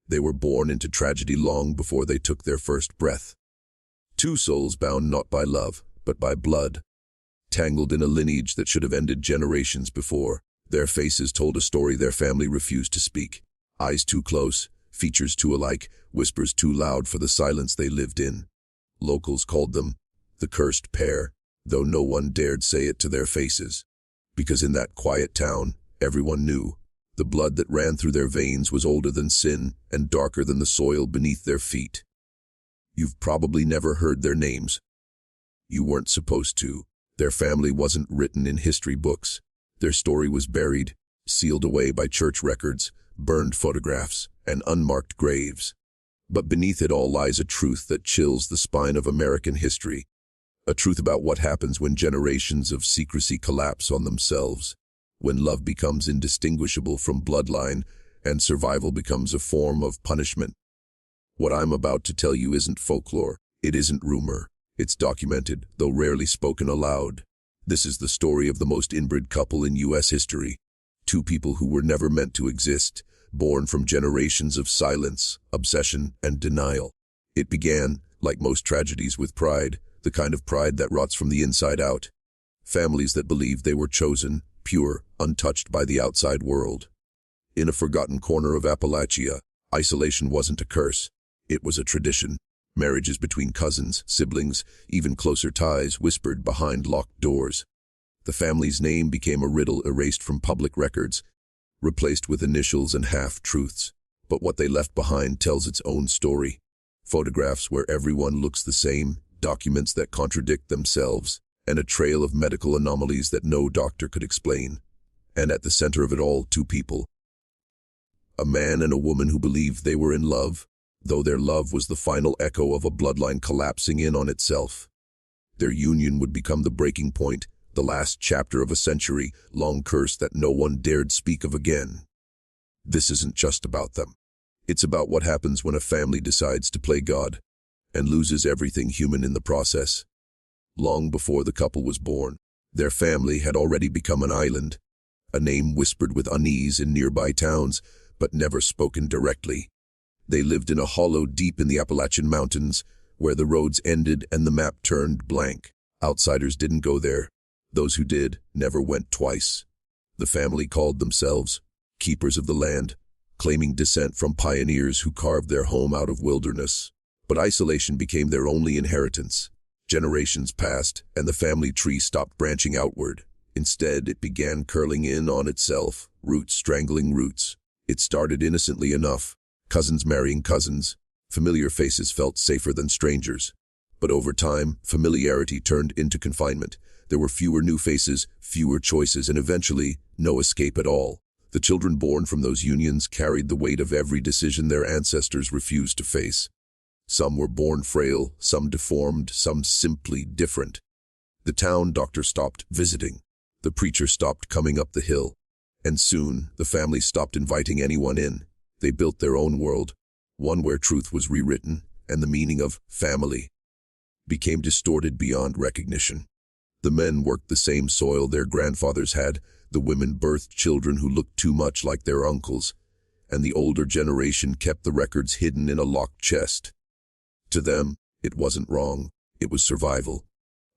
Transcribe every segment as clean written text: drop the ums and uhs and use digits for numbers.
They were born into tragedy long before they took their first breath. Two souls bound not by love, but by blood, tangled in a lineage that should have ended generations before. Their faces told a story their family refused to speak. Eyes too close, features too alike, whispers too loud for the silence they lived in. Locals called them the cursed pair, though no one dared say it to their faces. Because in that quiet town, everyone knew the blood that ran through their veins was older than sin and darker than the soil beneath their feet. You've probably never heard their names. You weren't supposed to. Their family wasn't written in history books. Their story was buried, sealed away by church records, burned photographs, and unmarked graves. But beneath it all lies a truth that chills the spine of American history. A truth about what happens when generations of secrecy collapse on themselves, when love becomes indistinguishable from bloodline, and survival becomes a form of punishment. What I'm about to tell you isn't folklore, it isn't rumor. It's documented, though rarely spoken aloud. This is the story of the most inbred couple in U.S. history. Two people who were never meant to exist, born from generations of silence, obsession, and denial. It began, like most tragedies, with pride, the kind of pride that rots from the inside out. Families that believed they were chosen, pure, untouched by the outside world. In a forgotten corner of Appalachia, isolation wasn't a curse. It was a tradition. Marriages between cousins, siblings, even closer ties whispered behind locked doors. The family's name became a riddle erased from public records, replaced with initials and half-truths. But what they left behind tells its own story. Photographs where everyone looks the same, documents that contradict themselves, and a trail of medical anomalies that no doctor could explain. And at the center of it all, two people. A man and a woman who believed they were in love, though their love was the final echo of a bloodline collapsing in on itself. Their union would become the breaking point, the last chapter of a century-long curse that no one dared speak of again. This isn't just about them. It's about what happens when a family decides to play God and loses everything human in the process. Long before the couple was born, their family had already become an island, a name whispered with unease in nearby towns, but never spoken directly. They lived in a hollow deep in the Appalachian mountains, where the roads ended and the map turned blank. Outsiders didn't go there. Those who did never went twice. The family called themselves keepers of the land, claiming descent from pioneers who carved their home out of wilderness. But isolation became their only inheritance. Generations passed, and the family tree stopped branching outward. Instead, it began curling in on itself, roots strangling roots. It started innocently enough. Cousins marrying cousins. Familiar faces felt safer than strangers. But over time, familiarity turned into confinement. There were fewer new faces, fewer choices, and eventually, no escape at all. The children born from those unions carried the weight of every decision their ancestors refused to face. Some were born frail, some deformed, some simply different. The town doctor stopped visiting. The preacher stopped coming up the hill. And soon, the family stopped inviting anyone in. They built their own world, one where truth was rewritten, and the meaning of family became distorted beyond recognition. The men worked the same soil their grandfathers had, the women birthed children who looked too much like their uncles, and the older generation kept the records hidden in a locked chest. To them, it wasn't wrong, it was survival.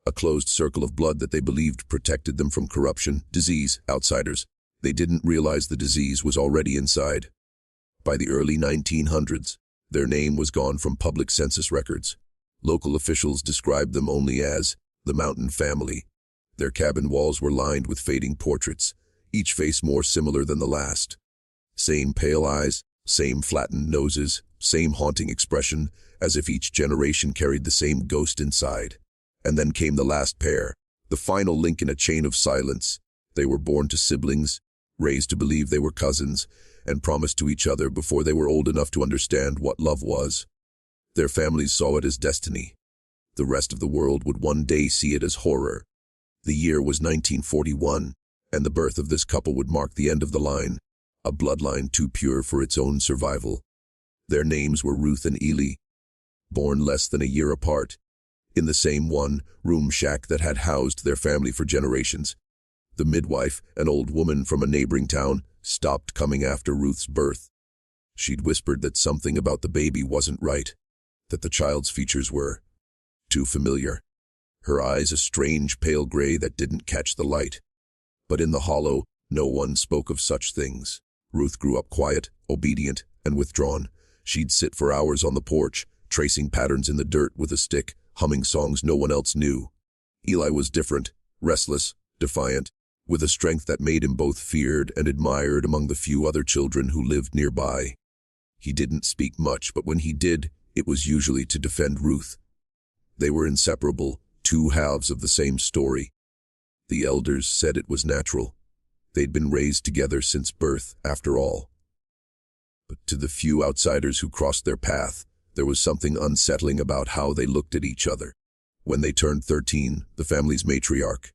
A closed circle of blood that they believed protected them from corruption, disease, outsiders. They didn't realize the disease was already inside. By the early 1900s, their name was gone from public census records. Local officials described them only as the Mountain Family. Their cabin walls were lined with fading portraits, each face more similar than the last. Same pale eyes, same flattened noses, same haunting expression, as if each generation carried the same ghost inside. And then came the last pair, the final link in a chain of silence. They were born to siblings, raised to believe they were cousins, and promised to each other before they were old enough to understand what love was. Their families saw it as destiny. The rest of the world would one day see it as horror. The year was 1941, and the birth of this couple would mark the end of the line, a bloodline too pure for its own survival. Their names were Ruth and Eerie, born less than a year apart, in the same one-room shack that had housed their family for generations. The midwife, an old woman from a neighboring town, stopped coming after Ruth's birth. She'd whispered that something about the baby wasn't right, that the child's features were too familiar. Her eyes a strange pale gray that didn't catch the light. But in the hollow, no one spoke of such things. Ruth grew up quiet, obedient, and withdrawn. She'd sit for hours on the porch, tracing patterns in the dirt with a stick, humming songs no one else knew. Eli was different, restless, defiant, with a strength that made him both feared and admired among the few other children who lived nearby. He didn't speak much, but when he did, it was usually to defend Ruth. They were inseparable, two halves of the same story. The elders said it was natural. They'd been raised together since birth, after all. But to the few outsiders who crossed their path, there was something unsettling about how they looked at each other. When they turned 13, the family's matriarch,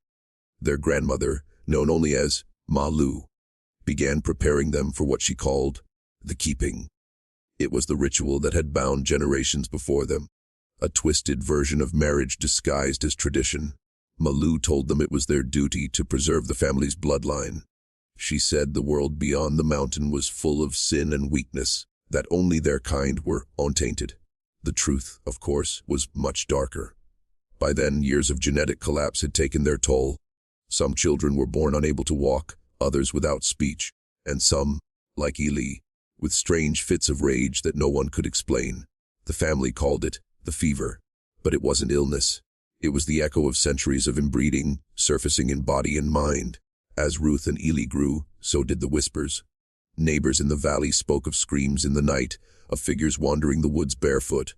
their grandmother, known only as Ma Lu, began preparing them for what she called the keeping. It was the ritual that had bound generations before them, a twisted version of marriage disguised as tradition. Ma Lu told them it was their duty to preserve the family's bloodline. She said the world beyond the mountain was full of sin and weakness, that only their kind were untainted. The truth, of course, was much darker. By then, years of genetic collapse had taken their toll. Some children were born unable to walk, others without speech, and some, like Eerie, with strange fits of rage that no one could explain. The family called it the fever, but it wasn't illness. It was the echo of centuries of inbreeding, surfacing in body and mind. As Ruth and Eerie grew, so did the whispers. Neighbors in the valley spoke of screams in the night, of figures wandering the woods barefoot,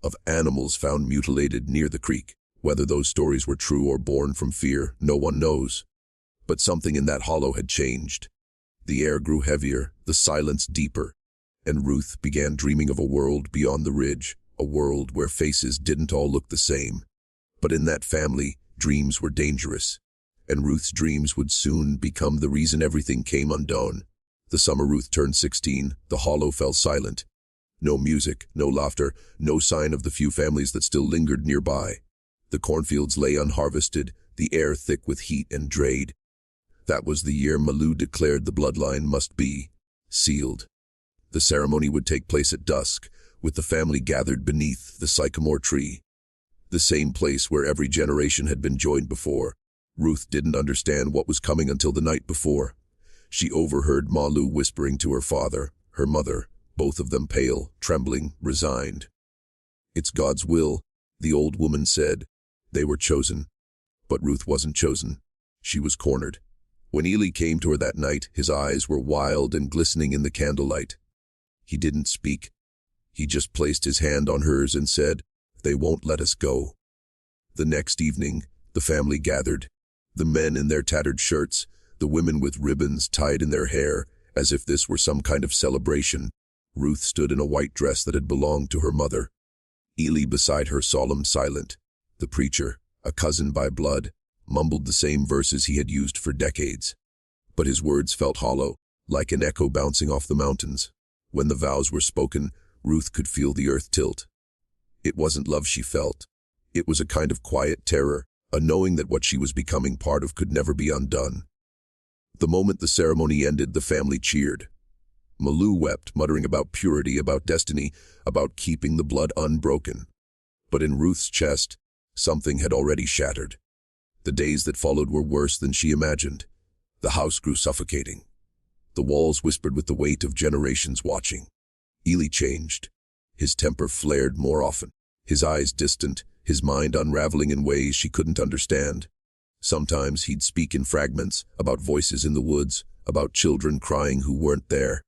of animals found mutilated near the creek. Whether those stories were true or born from fear, no one knows. But something in that hollow had changed. The air grew heavier, the silence deeper, and Ruth began dreaming of a world beyond the ridge, a world where faces didn't all look the same. But in that family, dreams were dangerous, and Ruth's dreams would soon become the reason everything came undone. The summer Ruth turned 16, the hollow fell silent. No music, no laughter, no sign of the few families that still lingered nearby. The cornfields lay unharvested, the air thick with heat and dread. That was the year Ma Lu declared the bloodline must be sealed. The ceremony would take place at dusk, with the family gathered beneath the sycamore tree, the same place where every generation had been joined before. Ruth didn't understand what was coming until the night before. She overheard Ma Lu whispering to her father, her mother, both of them pale, trembling, resigned. "It's God's will," the old woman said. They were chosen. But Ruth wasn't chosen. She was cornered. When Eerie came to her that night, his eyes were wild and glistening in the candlelight. He didn't speak. He just placed his hand on hers and said, "They won't let us go." The next evening, the family gathered. The men in their tattered shirts, the women with ribbons tied in their hair, as if this were some kind of celebration. Ruth stood in a white dress that had belonged to her mother. Eerie beside her, solemn, silent. The preacher, a cousin by blood, mumbled the same verses he had used for decades. But his words felt hollow, like an echo bouncing off the mountains. When the vows were spoken, Ruth could feel the earth tilt. It wasn't love she felt. It was a kind of quiet terror, a knowing that what she was becoming part of could never be undone. The moment the ceremony ended, the family cheered. Ma Lu wept, muttering about purity, about destiny, about keeping the blood unbroken. But in Ruth's chest, something had already shattered. The days that followed were worse than she imagined. The house grew suffocating. The walls whispered with the weight of generations watching. Eerie changed. His temper flared more often, his eyes distant, his mind unraveling in ways she couldn't understand. Sometimes he'd speak in fragments, about voices in the woods, about children crying who weren't there.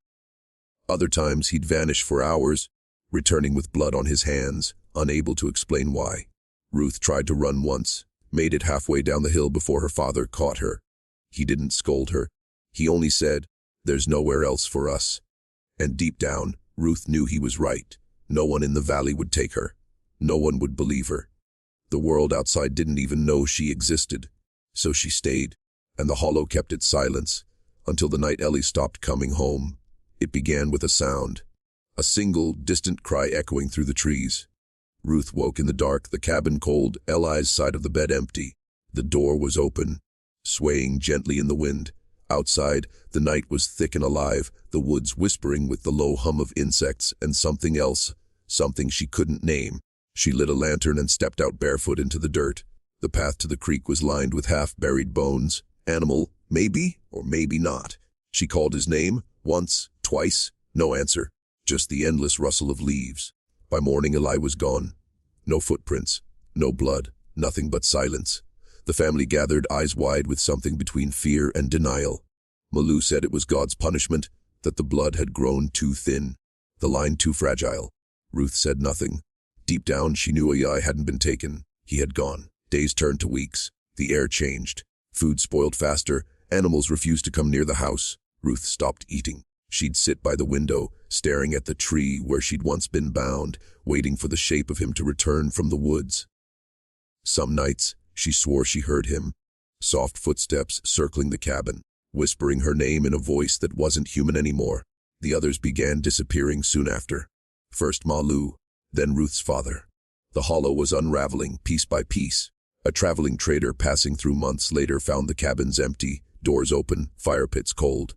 Other times he'd vanish for hours, returning with blood on his hands, unable to explain why. Ruth tried to run once, made it halfway down the hill before her father caught her. He didn't scold her. He only said, "There's nowhere else for us." And deep down, Ruth knew he was right. No one in the valley would take her. No one would believe her. The world outside didn't even know she existed. So she stayed, and the hollow kept its silence, until the night Ellie stopped coming home. It began with a sound, a single, distant cry echoing through the trees. Ruth woke in the dark, the cabin cold, Ellie's side of the bed empty. The door was open, swaying gently in the wind. Outside, the night was thick and alive, the woods whispering with the low hum of insects and something else, something she couldn't name. She lit a lantern and stepped out barefoot into the dirt. The path to the creek was lined with half-buried bones. Animal, maybe, or maybe not. She called his name, once, twice, no answer. Just the endless rustle of leaves. By morning, Eli was gone. No footprints, no blood, nothing but silence. The family gathered, eyes wide with something between fear and denial. Malou said it was God's punishment, that the blood had grown too thin, the line too fragile. Ruth said nothing. Deep down, she knew Eli hadn't been taken. He had gone. Days turned to weeks. The air changed. Food spoiled faster. Animals refused to come near the house. Ruth stopped eating. She'd sit by the window, staring at the tree where she'd once been bound, waiting for the shape of him to return from the woods. Some nights, she swore she heard him. Soft footsteps circling the cabin, whispering her name in a voice that wasn't human anymore. The others began disappearing soon after. First Malou, then Ruth's father. The hollow was unraveling piece by piece. A traveling trader passing through months later found the cabins empty, doors open, fire pits cold.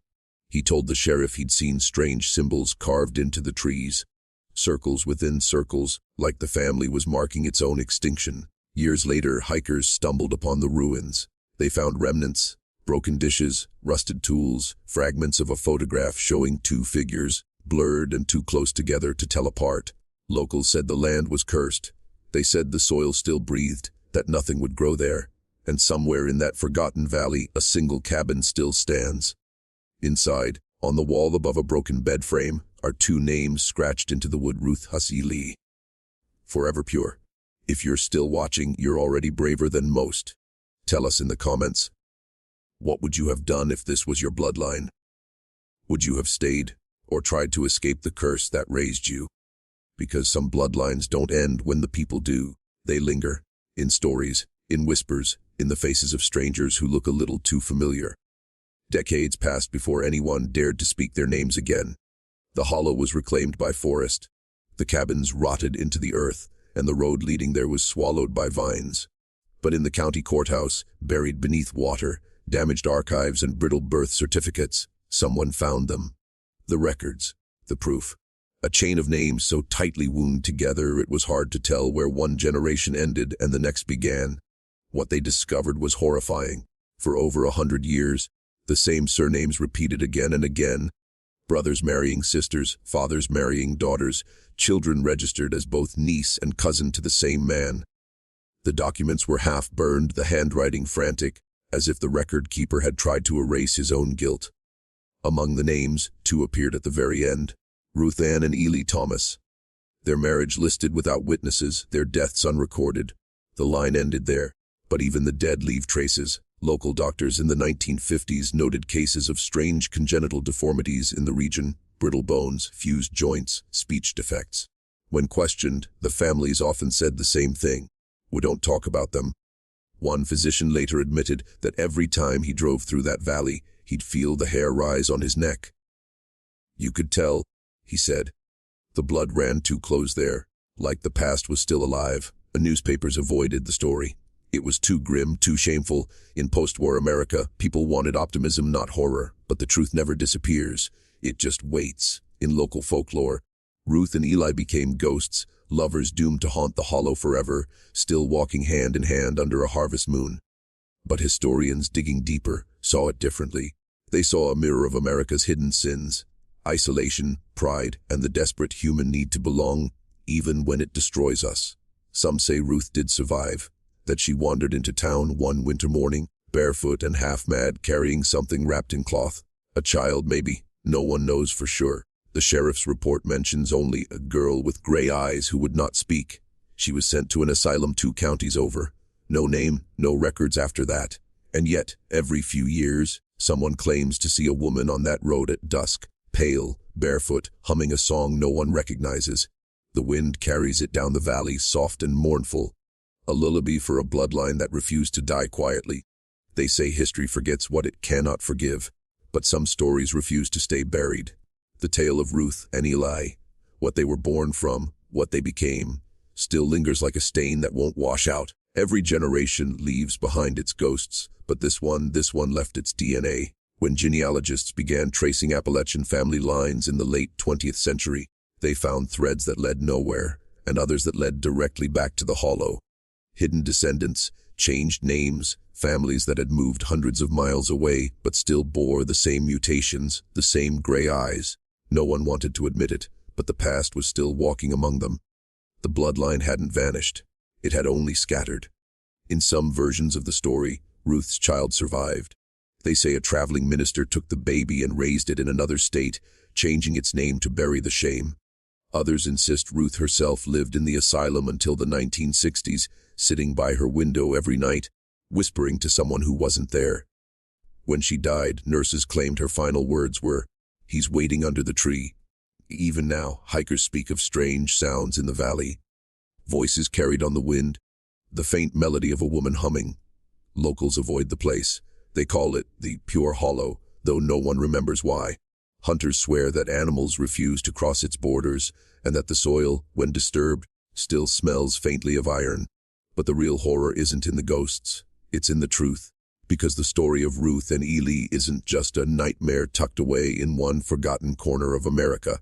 He told the sheriff he'd seen strange symbols carved into the trees. Circles within circles, like the family was marking its own extinction. Years later, hikers stumbled upon the ruins. They found remnants, broken dishes, rusted tools, fragments of a photograph showing two figures, blurred and too close together to tell apart. Locals said the land was cursed. They said the soil still breathed, that nothing would grow there. And somewhere in that forgotten valley, a single cabin still stands. Inside, on the wall above a broken bed frame, are two names scratched into the wood: Ruth Hussey Lee. Forever pure. If you're still watching, you're already braver than most. Tell us in the comments. What would you have done if this was your bloodline? Would you have stayed, or tried to escape the curse that raised you? Because some bloodlines don't end when the people do. They linger, in stories, in whispers, in the faces of strangers who look a little too familiar. Decades passed before anyone dared to speak their names again. The hollow was reclaimed by forest. The cabins rotted into the earth, and the road leading there was swallowed by vines. But in the county courthouse, buried beneath water, damaged archives and brittle birth certificates, someone found them. The records, the proof. A chain of names so tightly wound together it was hard to tell where one generation ended and the next began. What they discovered was horrifying. For over 100 years, the same surnames repeated again and again. Brothers marrying sisters, fathers marrying daughters, children registered as both niece and cousin to the same man. The documents were half burned, the handwriting frantic, as if the record keeper had tried to erase his own guilt. Among the names, two appeared at the very end: Ruth Ann and Ely Thomas. Their marriage listed without witnesses, their deaths unrecorded. The line ended there, but even the dead leave traces. Local doctors in the 1950s noted cases of strange congenital deformities in the region: brittle bones, fused joints, speech defects. When questioned, the families often said the same thing: "We don't talk about them." One physician later admitted that every time he drove through that valley, he'd feel the hair rise on his neck. "You could tell," he said. "The blood ran too close there, like the past was still alive." The newspapers avoided the story. It was too grim, too shameful. In post-war America, people wanted optimism, not horror. But the truth never disappears. It just waits. In local folklore, Ruth and Eli became ghosts, lovers doomed to haunt the hollow forever, still walking hand in hand under a harvest moon. But historians digging deeper saw it differently. They saw a mirror of America's hidden sins: isolation, pride, and the desperate human need to belong, even when it destroys us. Some say Ruth did survive, that she wandered into town one winter morning, barefoot and half-mad, carrying something wrapped in cloth. A child, maybe. No one knows for sure. The sheriff's report mentions only a girl with gray eyes who would not speak. She was sent to an asylum 2 counties over. No name, no records after that. And yet, every few years, someone claims to see a woman on that road at dusk, pale, barefoot, humming a song no one recognizes. The wind carries it down the valley, soft and mournful. A lullaby for a bloodline that refused to die quietly. They say history forgets what it cannot forgive, but some stories refuse to stay buried. The tale of Ruth and Eli, what they were born from, what they became, still lingers like a stain that won't wash out. Every generation leaves behind its ghosts, but this one left its DNA. When genealogists began tracing Appalachian family lines in the late 20th century, they found threads that led nowhere, and others that led directly back to the hollow. Hidden descendants, changed names, families that had moved hundreds of miles away but still bore the same mutations, the same gray eyes. No one wanted to admit it, but the past was still walking among them. The bloodline hadn't vanished. It had only scattered. In some versions of the story, Ruth's child survived. They say a traveling minister took the baby and raised it in another state, changing its name to bury the shame. Others insist Ruth herself lived in the asylum until the 1960s, sitting by her window every night, whispering to someone who wasn't there. When she died, nurses claimed her final words were, "He's waiting under the tree." Even now, hikers speak of strange sounds in the valley. Voices carried on the wind, the faint melody of a woman humming. Locals avoid the place. They call it the Pure Hollow, though no one remembers why. Hunters swear that animals refuse to cross its borders, and that the soil, when disturbed, still smells faintly of iron. But the real horror isn't in the ghosts, it's in the truth. Because the story of Ruth and Eerie isn't just a nightmare tucked away in one forgotten corner of America.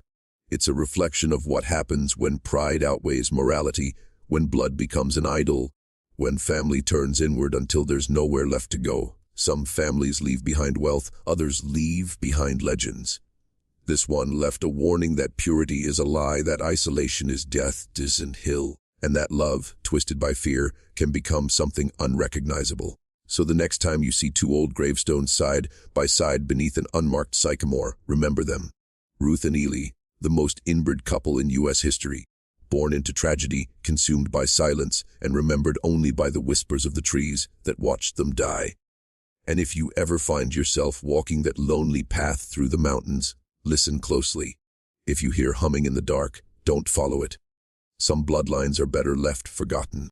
It's a reflection of what happens when pride outweighs morality, when blood becomes an idol, when family turns inward until there's nowhere left to go. Some families leave behind wealth, others leave behind legends. This one left a warning that purity is a lie, that isolation is death, distant hill, and that love, twisted by fear, can become something unrecognizable. So the next time you see two old gravestones side by side beneath an unmarked sycamore, remember them. Ruth and Eerie, the most inbred couple in U.S. history, born into tragedy, consumed by silence, and remembered only by the whispers of the trees that watched them die. And if you ever find yourself walking that lonely path through the mountains, listen closely. If you hear humming in the dark, don't follow it. Some bloodlines are better left forgotten.